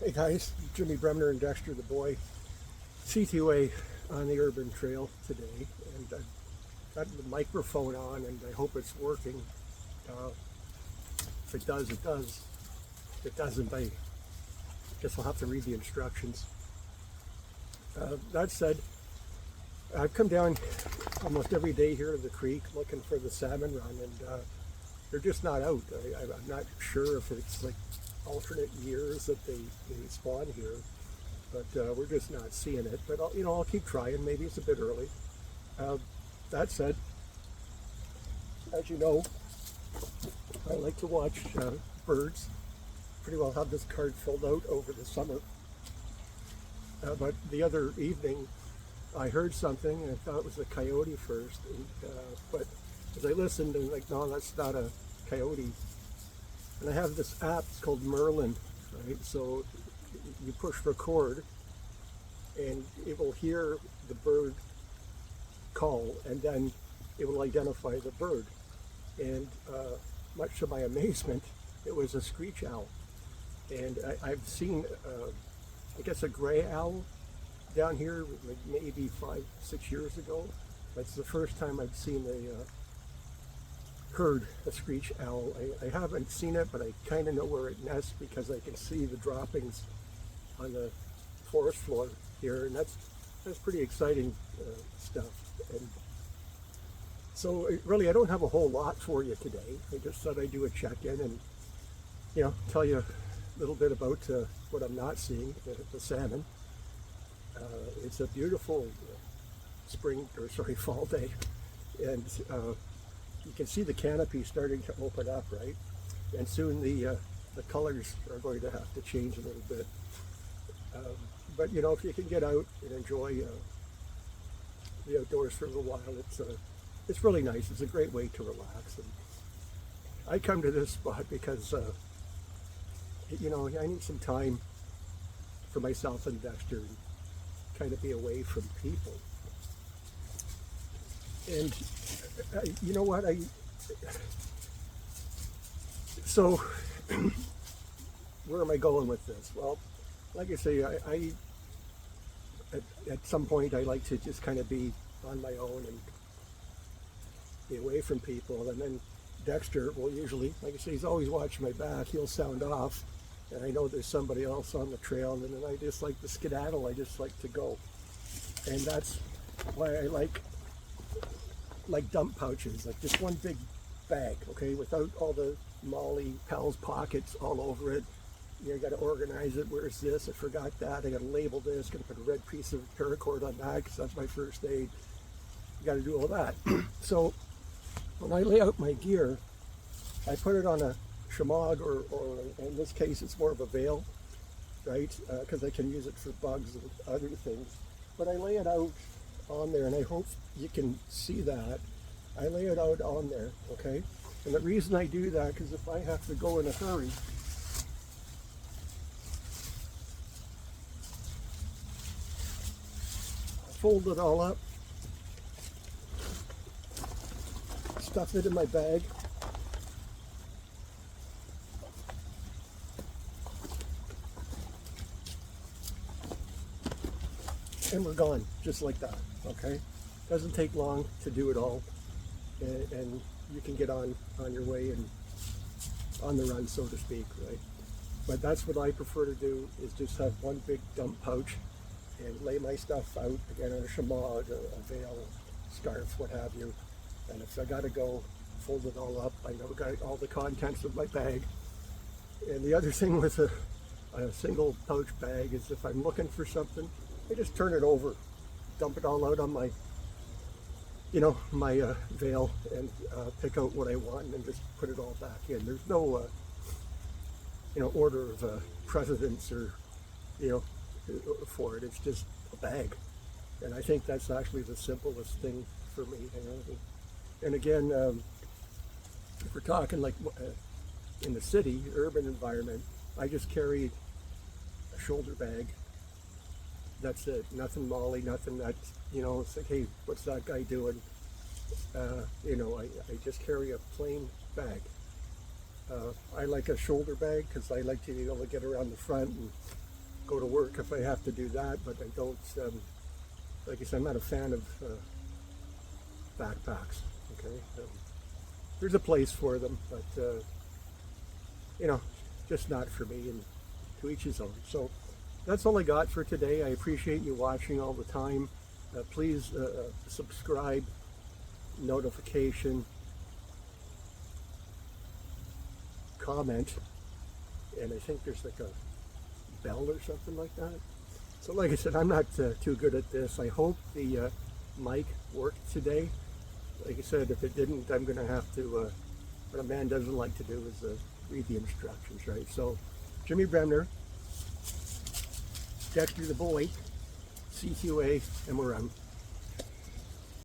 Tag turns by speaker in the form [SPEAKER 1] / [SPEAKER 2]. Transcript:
[SPEAKER 1] Hey guys, Jimmy Bremner and Dexter the boy. CTOA on the urban trail today, and I've got the microphone on, and I hope it's working. If it does, it does. If it doesn't, I guess I'll have to read the instructions. That said, I've come down almost every day here to the creek looking for the salmon run, and they're just not out. I'm not sure if it's like alternate years that they spawn here, but we're just not seeing it. But I'll keep trying. Maybe it's a bit early. That said, as you know, I like to watch birds. Pretty well have this card filled out over the summer. But the other evening, I heard something, and I thought it was a coyote first. But as I listened, and like, no, that's not a coyote. And I have this app, it's called Merlin, right? So you push record, and it will hear the bird call, and then it will identify the bird. And much to my amazement, it was a screech owl. And I've seen, I guess, a gray owl down here like maybe 5-6 years ago. That's the first time I've seen heard a screech owl. I haven't seen it, but I kind of know where it nests because I can see the droppings on the forest floor here, and that's pretty exciting stuff. And so really, I don't have a whole lot for you today. I just thought I'd do a check-in and tell you a little bit about what I'm not seeing, the salmon. It's a beautiful fall day, and you can see the canopy starting to open up, right? And soon the colors are going to have to change a little bit. But if you can get out and enjoy the outdoors for a little while, it's really nice. It's a great way to relax. And I come to this spot because I need some time for myself and Dexter, and kind of be away from people. And you know what? So where am I going with this? Well, like I say, at some point I like to just kind of be on my own and be away from people. And then Dexter will usually, like I say, he's always watching my back. He'll sound off, and I know there's somebody else on the trail, and then I just like to skedaddle. I just like to go, and that's why I like dump pouches, like just one big bag, okay, without all the Molly Pals pockets all over it. You got to organize it. Where's this? I forgot that. I got to label this. Got to put a red piece of paracord on that because that's my first aid. You got to do all that. So when I lay out my gear, I put it on a shemagh, or in this case, it's more of a veil, right? Because I can use it for bugs and other things. But I lay it out on there, and I hope you can see that. I lay it out on there, okay? And the reason I do that, because if I have to go in a hurry, I fold it all up, stuff it in my bag, and we're gone, just like that, okay? Doesn't take long to do it all, and you can get on your way and on the run, so to speak, right? But that's what I prefer to do, is just have one big dump pouch and lay my stuff out, again, on a shemagh, a veil, scarf, what have you. And if I gotta go, fold it all up. I know I got all the contents of my bag. And the other thing with a single pouch bag is if I'm looking for something, I just turn it over, dump it all out on my veil, and pick out what I want, and then just put it all back in. There's no order of precedence or for it. It's just a bag, and I think that's actually the simplest thing for me. And again, if we're talking like in the city, urban environment, I just carry a shoulder bag. That's it. Nothing Molly, nothing that, it's like, hey, what's that guy doing? I just carry a plain bag. I like a shoulder bag because I like to be able to get around the front and go to work if I have to do that, but I don't, like I said, I'm not a fan of backpacks, okay? There's a place for them, but, you know, just not for me, and to each his own. So that's all I got for today. I appreciate you watching all the time. Please subscribe, notification, comment, and I think there's like a bell or something like that. So like I said, I'm not too good at this. I hope the mic worked today. Like I said, if it didn't, I'm going to have to, what a man doesn't like to do is read the instructions, right? So, Jimmy Bremner, Dexter the boy, CTOA, and we're on.